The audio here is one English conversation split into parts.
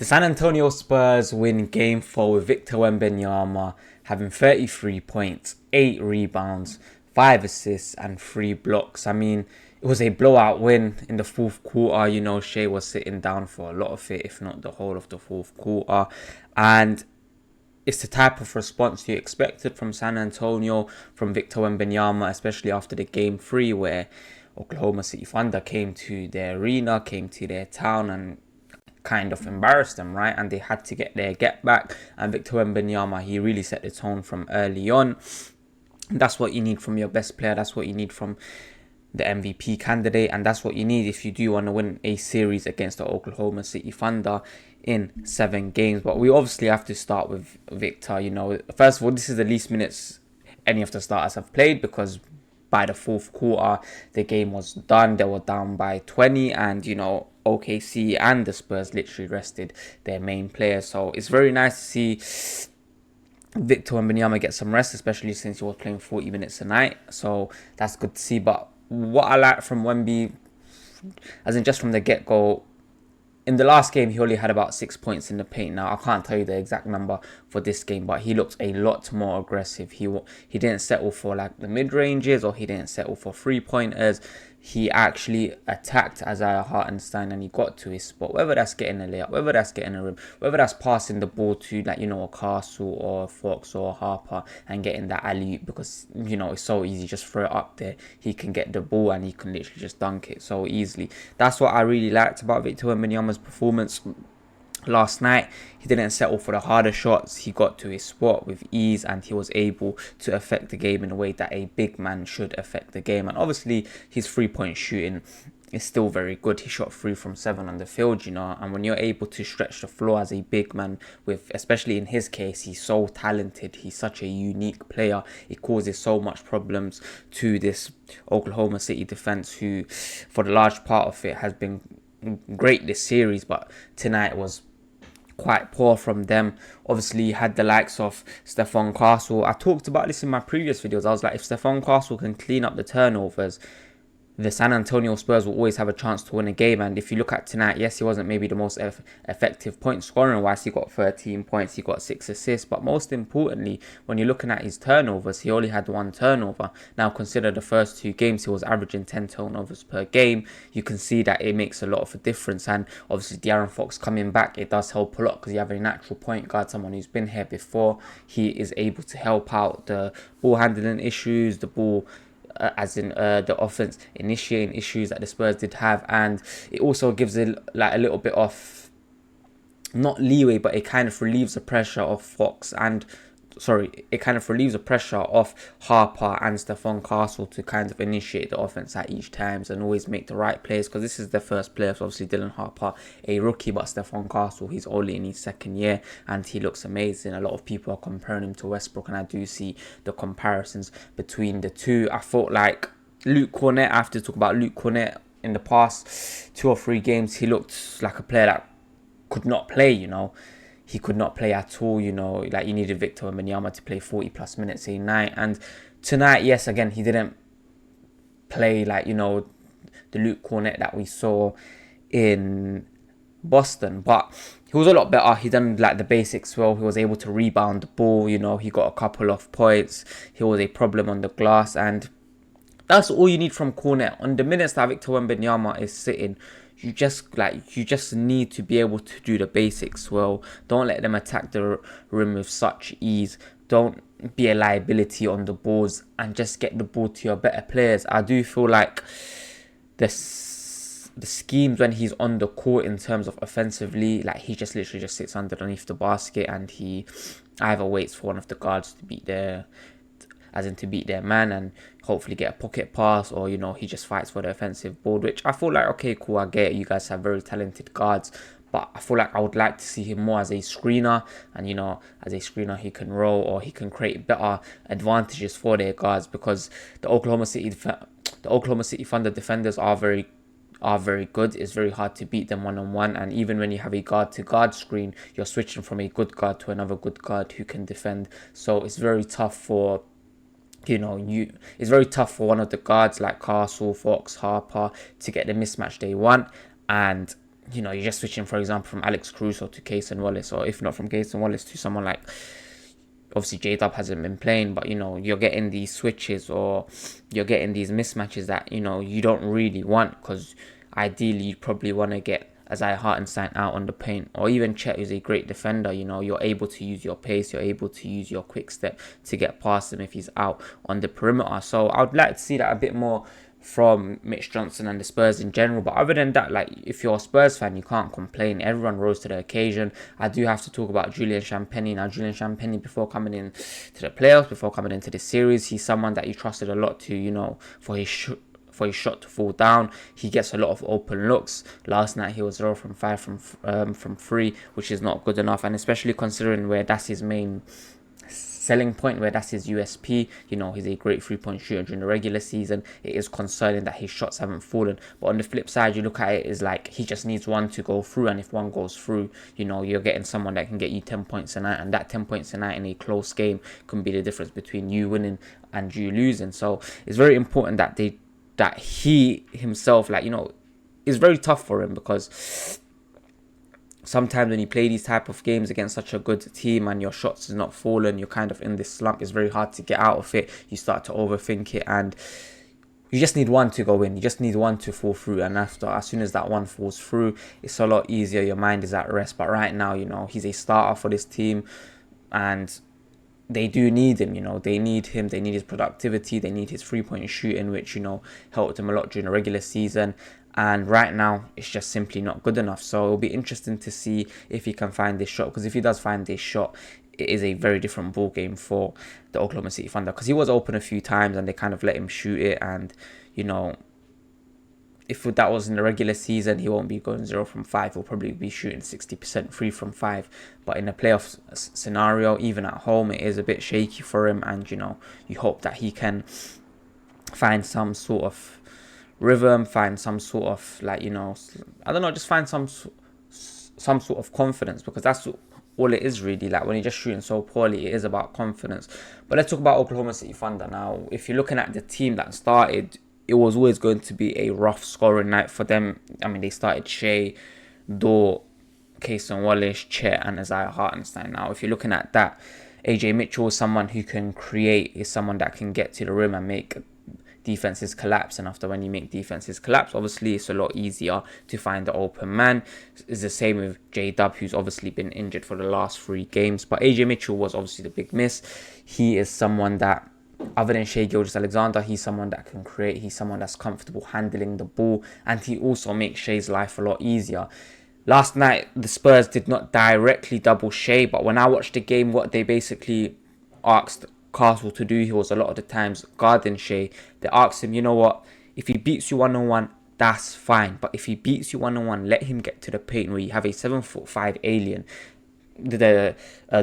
The San Antonio Spurs win Game 4 with Victor Wembenyama having 33 points, 8 rebounds, 5 assists and 3 blocks. I mean, it was a blowout win in the fourth quarter. Shai was sitting down for a lot of it, if not the whole of the fourth quarter. And it's the type of response you expected from San Antonio, from Victor Wembenyama, especially after the Game 3 where Oklahoma City Thunder came to their arena, came to their town and kind of embarrassed them, right? And they had to get their get back. And Victor Wembanyama, he really set the tone from early on. And that's what you need from your best player. That's what you need from the MVP candidate. And that's what you need if you do want to win a series against the Oklahoma City Thunder in 7 games. But we obviously have to start with Victor. First of all, this is the least minutes any of the starters have played, because by the fourth quarter, the game was done. They were down by 20, and OKC and the Spurs literally rested their main players. So it's very nice to see Victor Wembanyama get some rest, especially since he was playing 40 minutes a night. So that's good to see. But what I like from Wemby, as in just from the get-go, in the last game, he only had about 6 points in the paint. Now, I can't tell you the exact number for this game, but he looked a lot more aggressive. He didn't settle for like the mid-ranges, or he didn't settle for three-pointers. He actually attacked Isaiah Hartenstein and he got to his spot. Whether that's getting a layup, whether that's getting a rim, whether that's passing the ball to a Castle or a Fox or a Harper and getting that alley-oop, because it's so easy. Just throw it up there. He can get the ball and he can literally just dunk it so easily. That's what I really liked about Victor Wembanyama's performance last night. He didn't settle for the harder shots. He got to his spot with ease and he was able to affect the game in a way that a big man should affect the game. And obviously his 3-point shooting is still very good. He shot 3 from 7 on the field, and when you're able to stretch the floor as a big man, with, especially in his case, he's so talented, he's such a unique player, it causes so much problems to this Oklahoma City defense, who for the large part of it has been great this series, but tonight was quite poor from them. Obviously, you had the likes of Stephon Castle. I talked about this in my previous videos. I was like, if Stephon Castle can clean up the turnovers, the San Antonio Spurs will always have a chance to win a game. And if you look at tonight, yes, he wasn't maybe the most effective point scoring wise. He got 13 points, he got 6 assists. But most importantly, when you're looking at his turnovers, he only had 1 turnover. Now, consider the first 2 games, he was averaging 10 turnovers per game. You can see that it makes a lot of a difference. And obviously, De'Aaron Fox coming back, it does help a lot, because you have a natural point guard, someone who's been here before. He is able to help out the ball handling issues, the ball the offense initiating issues that the Spurs did have. And it also gives it like a little bit of, not leeway, but it kind of relieves the pressure of Harper and Stephon Castle to kind of initiate the offense at each times and always make the right plays, because this is the first playoffs. Obviously, Dylan Harper, a rookie, but Stephon Castle, he's only in his 2nd year and he looks amazing. A lot of people are comparing him to Westbrook, and I do see the comparisons between the two. I thought like Luke Cornett, I have to talk about Luke Cornett. In the past 2 or 3 games, he looked like a player that could not play, He could not play at all, like you needed Victor Wembanyama to play 40 plus minutes a night. And tonight, yes, again, he didn't play like, the Luke Cornett that we saw in Boston, but he was a lot better. He done like the basics well. He was able to rebound the ball, he got a couple of points. He was a problem on the glass, and that's all you need from Cornett. On the minutes that Victor Wembanyama is sitting, you just need to be able to do the basics well. Don't let them attack the rim with such ease. Don't be a liability on the balls, and just get the ball to your better players. I do feel like the schemes when he's on the court in terms of offensively, like he just literally just sits underneath the basket and he either waits for one of the guards to beat their man and hopefully get a pocket pass, or he just fights for the offensive board, which I feel like, okay, cool, I get it, you guys have very talented guards, but I feel like I would like to see him more as a screener. And as a screener, he can roll, or he can create better advantages for their guards, because the Oklahoma City Thunder defenders are very good. It's very hard to beat them one-on-one, and even when you have a guard-to-guard screen, you're switching from a good guard to another good guard who can defend. So it's very tough for it's very tough for one of the guards like Castle, Fox, Harper to get the mismatch they want. And you're just switching, for example, from Alex Caruso to Case and Wallace, or if not from Case and Wallace to someone like, obviously Jdub hasn't been playing, but you're getting these switches, or you're getting these mismatches that you don't really want, because ideally you probably want to get Ajay Hartenstein out on the paint, or even Chet, who's a great defender. You're able to use your pace, you're able to use your quick step to get past him if he's out on the perimeter. So I would like to see that a bit more from Mitch Johnson and the Spurs in general. But other than that, like, if you're a Spurs fan, you can't complain. Everyone rose to the occasion. I do have to talk about Julian Champagny. Now, Julian Champagny, before coming in to the playoffs, before coming into the series, he's someone that you trusted a lot to, for his shot to fall down. He gets a lot of open looks. Last night he was 0 from 5 from 3, which is not good enough, and especially considering where that's his main selling point, where that's his USP. He's a great 3-point shooter during the regular season. It is concerning that his shots haven't fallen. But on the flip side, you look at it, is like he just needs one to go through, and if one goes through, you're getting someone that can get you 10 points a night, and that 10 points a night in a close game can be the difference between you winning and you losing. So it's very important that he himself, it's very tough for him, because sometimes when you play these type of games against such a good team and your shots is not falling, you're kind of in this slump. It's very hard to get out of it. You start to overthink it, and you just need one to go in. You just need one to fall through, and as soon as that one falls through, it's a lot easier. Your mind is at rest. But right now, he's a starter for this team, and they do need him. They need him. They need his productivity. They need his 3-point shooting, which helped him a lot during the regular season. And right now, it's just simply not good enough. So it'll be interesting to see if he can find this shot, because if he does find this shot, it is a very different ball game for the Oklahoma City Thunder, because he was open a few times and they kind of let him shoot it. And if that was in the regular season, he won't be going 0 from 5. He'll probably be shooting 60% 3 from 5. But in a playoff scenario, even at home, it is a bit shaky for him. And you hope that he can find some sort of rhythm, find some sort of, I don't know, just find some sort of confidence, because that's all it is really. Like, when you're just shooting so poorly, it is about confidence. But let's talk about Oklahoma City Thunder now. If you're looking at the team that started, it was always going to be a rough scoring night for them. I mean, they started Shai, Dort, Cason Wallace, Chet, and Ajay Hartenstein. Now, if you're looking at that, Ajay Mitchell is someone who can create, is someone that can get to the rim and make defenses collapse. And after, when you make defenses collapse, obviously it's a lot easier to find the open man. It's the same with Jdub, who's obviously been injured for the last 3 games. But Ajay Mitchell was obviously the big miss. He is someone that, other than Shai Gilgeous-Alexander, he's someone that can create. He's someone that's comfortable handling the ball, and he also makes Shai's life a lot easier. Last night, the Spurs did not directly double Shai, but when I watched the game, what they basically asked Castle to do, he was a lot of the times guarding Shai. They asked him, you know what, if he beats you 1-on-1, that's fine. But if he beats you 1-on-1, let him get to the paint, where you have a 7'5" alien, the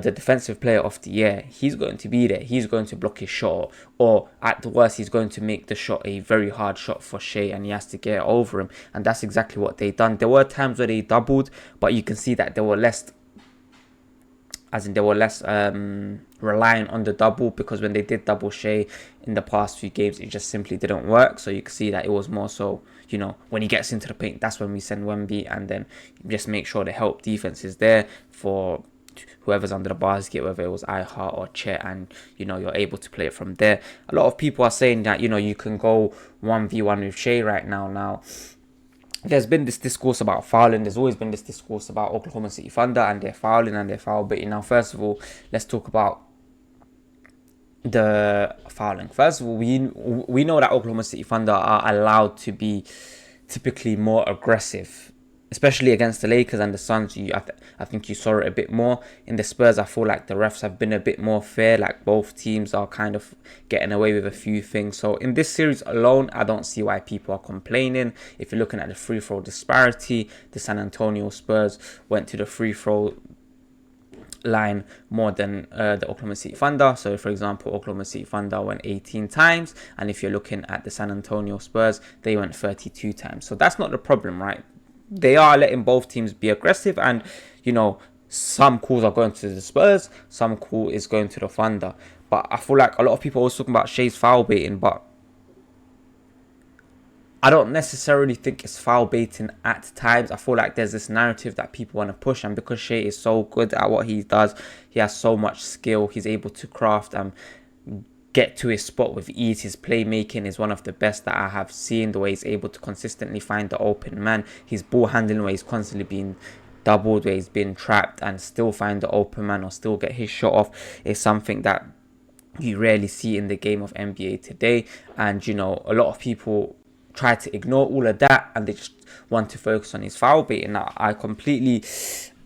defensive player of the year. He's going to be there. He's going to block his shot, or at the worst, he's going to make the shot a very hard shot for Shai, and he has to get over him. And that's exactly what they done. There were times where they doubled, but you can see that they were less relying on the double, because when they did double Shai in the past few games, it just simply didn't work. So you can see that it was more so, when he gets into the paint, that's when we send Wemby, and then just make sure the help defense is there for whoever's under the basket, whether it was iHeart or Chet, and you're able to play it from there. A lot of people are saying that you can go 1v1 with Shai right now. There's been this discourse about fouling. There's always been this discourse about Oklahoma City Thunder and their fouling and their foul baiting. Now, first of all, let's talk about the fouling. First of all, we know that Oklahoma City Thunder are allowed to be typically more aggressive, especially against the Lakers and the Suns. I think you saw it a bit more. In the Spurs, I feel like the refs have been a bit more fair. Like, both teams are kind of getting away with a few things. So in this series alone, I don't see why people are complaining. If you're looking at the free throw disparity, the San Antonio Spurs went to the free throw line more than the Oklahoma City Thunder. So, for example, Oklahoma City Thunder went 18 times, and if you're looking at the San Antonio Spurs, they went 32 times. So that's not the problem, right? They are letting both teams be aggressive, and some calls are going to the Spurs, some call is going to the Thunder. But I feel like a lot of people are always talking about Shai's foul baiting, but I don't necessarily think it's foul baiting at times. I feel like there's this narrative that people want to push, and because Shai is so good at what he does, he has so much skill. He's able to craft and get to his spot with ease. His playmaking is one of the best that I have seen. The way he's able to consistently find the open man, his ball handling, where he's constantly being doubled, where he's been trapped and still find the open man or still get his shot off, is something that you rarely see in the game of NBA today. And a lot of people try to ignore all of that and they just want to focus on his foul baiting. Now, I completely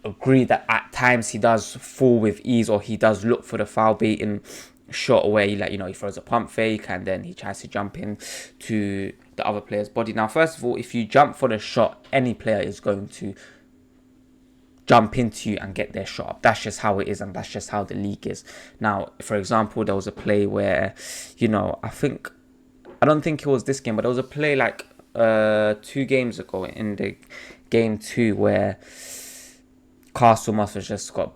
agree that at times he does fall with ease, or he does look for the foul baiting shot where he throws a pump fake and then he tries to jump in to the other player's body. Now, first of all, if you jump for the shot, any player is going to jump into you and get their shot up. That's just how it is, and that's just how the league is. Now, for example, there was a play where, I don't think it was this game, but there was a play like 2 games ago in the game 2 where Castle must have just got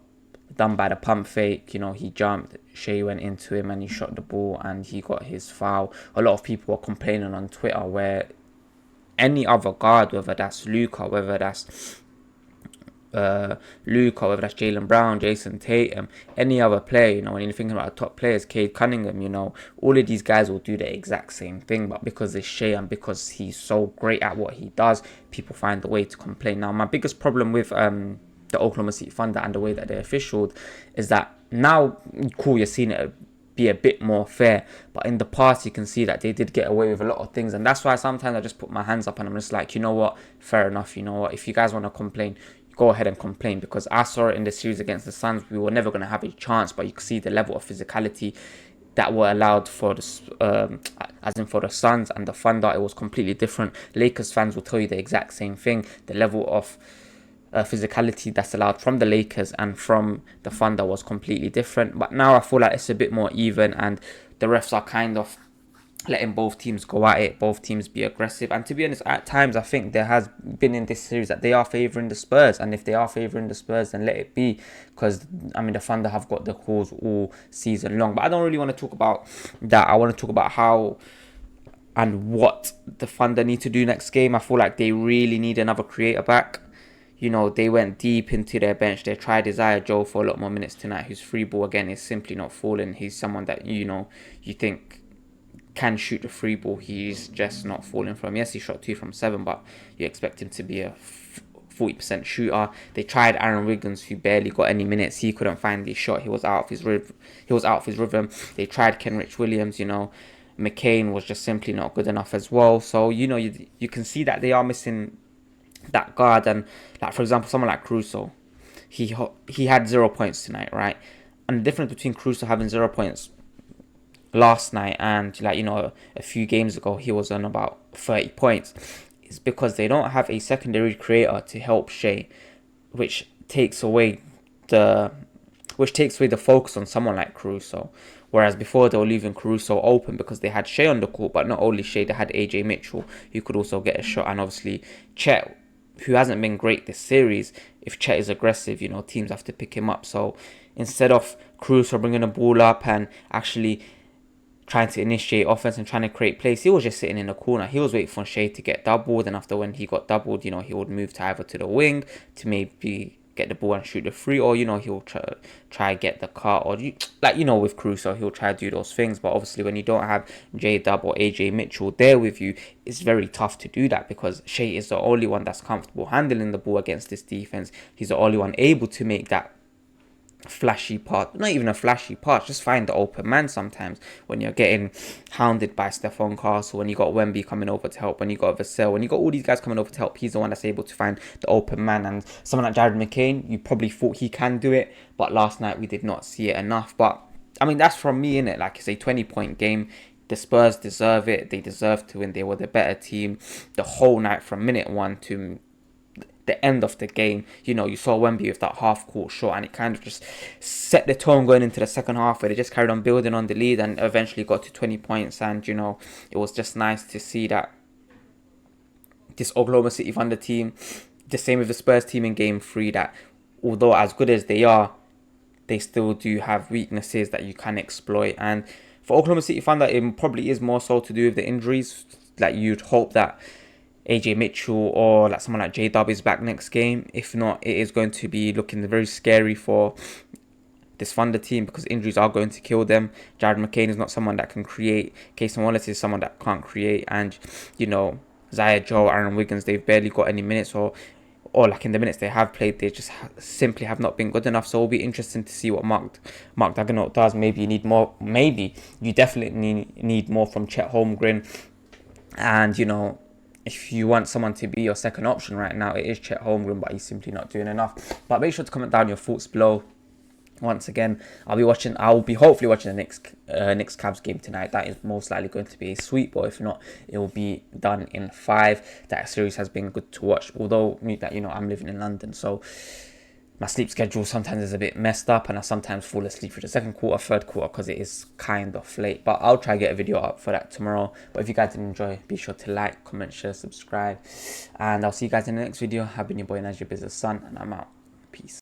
done by the pump fake. He jumped, Shai went into him and he shot the ball and he got his foul. A lot of people were complaining on Twitter where any other guard, whether that's Luka, whether that's whether that's Jaylen Brown, Jason Tatum, any other player, when you're thinking about top players, Cade Cunningham, all of these guys will do the exact same thing, but because it's Shai and because he's so great at what he does, people find a way to complain. Now, my biggest problem with the Oklahoma City Thunder and the way that they officialed is that now, cool, you're seeing it be a bit more fair, but in the past you can see that they did get away with a lot of things, and that's why sometimes I just put my hands up and I'm just like, what, fair enough, what, if you guys want to complain, go ahead and complain, because I saw it in the series against the Suns. We were never going to have a chance, but you can see the level of physicality that were allowed for the as in for the Suns and the Thunder. It was completely different. Lakers fans will tell you the exact same thing. The level of physicality that's allowed from the Lakers and from the Thunder was completely different. But now I feel like it's a bit more even, and the refs are kind of letting both teams go at it, both teams be aggressive. And to be honest, at times I think there has been in this series that they are favouring the Spurs, and if they are favouring the Spurs, then let it be, because the Thunder have got the calls all season long. But I don't really want to talk about that. I want to talk about how and what the Thunder need to do next game. I feel like they really need another creator back. They went deep into their bench. They tried Isaiah Joe for a lot more minutes tonight, whose free ball again is simply not falling. He's someone that you think can shoot the free ball. He's just not falling from. Yes, he shot 2 from 7, but you expect him to be a 40% shooter. They tried Aaron Wiggins, who barely got any minutes. He couldn't find the shot. He was out of his rhythm. They tried Kenrich Williams. McCain was just simply not good enough as well. So you can see that they are missing that guard. And like, for example, someone like Caruso, he had 0 points tonight, right? And the difference between Caruso having 0 points last night and a few games ago he was on about 30 points is because they don't have a secondary creator to help Shai, which takes away the focus on someone like Caruso. Whereas before they were leaving Caruso open because they had Shai on the court, but not only Shai, they had Ajay Mitchell who could also get a shot, and obviously Chet, who hasn't been great this series. If Chet is aggressive, teams have to pick him up. So instead of Caruso bringing the ball up and actually trying to initiate offense and trying to create plays, he was just sitting in the corner. He was waiting for Shai to get doubled, and after when he got doubled, he would move to either to the wing to maybe get the ball and shoot the free, or he'll try get the cut, or with Caruso, he'll try to do those things. But obviously when you don't have Jdub or Ajay Mitchell there with you, it's very tough to do that, because Shai is the only one that's comfortable handling the ball against this defense. He's the only one able to make that flashy part, not even a flashy part, just find the open man sometimes when you're getting hounded by Stephon Castle, when you got Wemby coming over to help, when you got Vassell, when you got all these guys coming over to help. He's the one that's able to find the open man. And someone like Jared McCain, you probably thought he can do it, but last night we did not see it enough. But that's from me, innit? Like, it's a 20-point game. The Spurs deserve it. They deserve to win. They were the better team the whole night from minute 1 to the end of the game. You saw Wemby with that half-court shot, and it kind of just set the tone going into the second half, where they just carried on building on the lead and eventually got to 20 points. And it was just nice to see that this Oklahoma City Thunder team, the same with the Spurs team in game 3, that although as good as they are, they still do have weaknesses that you can exploit. And for Oklahoma City Thunder, it probably is more so to do with the injuries like you'd hope that Ajay Mitchell or like someone like Jdub is back next game. If not, it is going to be looking very scary for this Thunder team, because injuries are going to kill them. Jared McCain is not someone that can create. Casey Wallace is someone that can't create. And, you know, Zaya Joe, Aaron Wiggins, they've barely got any minutes, or like in the minutes they have played, they just simply have not been good enough. So it'll be interesting to see what Mark Daigneault does. Maybe you need more. Maybe you definitely need more from Chet Holmgren. And, you know, if you want someone to be your second option right now, it is Chet Holmgren, but he's simply not doing enough. But make sure to comment down your thoughts below. Once again, I'll be hopefully watching the Knicks Cavs game tonight. That is most likely going to be a sweep, but if not, it will be done in 5. That series has been good to watch, although I'm living in London, so my sleep schedule sometimes is a bit messed up, and I sometimes fall asleep for the second quarter, third quarter, because it is kind of late. But I'll try to get a video up for that tomorrow. But if you guys did enjoy, be sure to like, comment, share, subscribe, and I'll see you guys in the next video. I've been your boy Najee Business Son, and I'm out. Peace.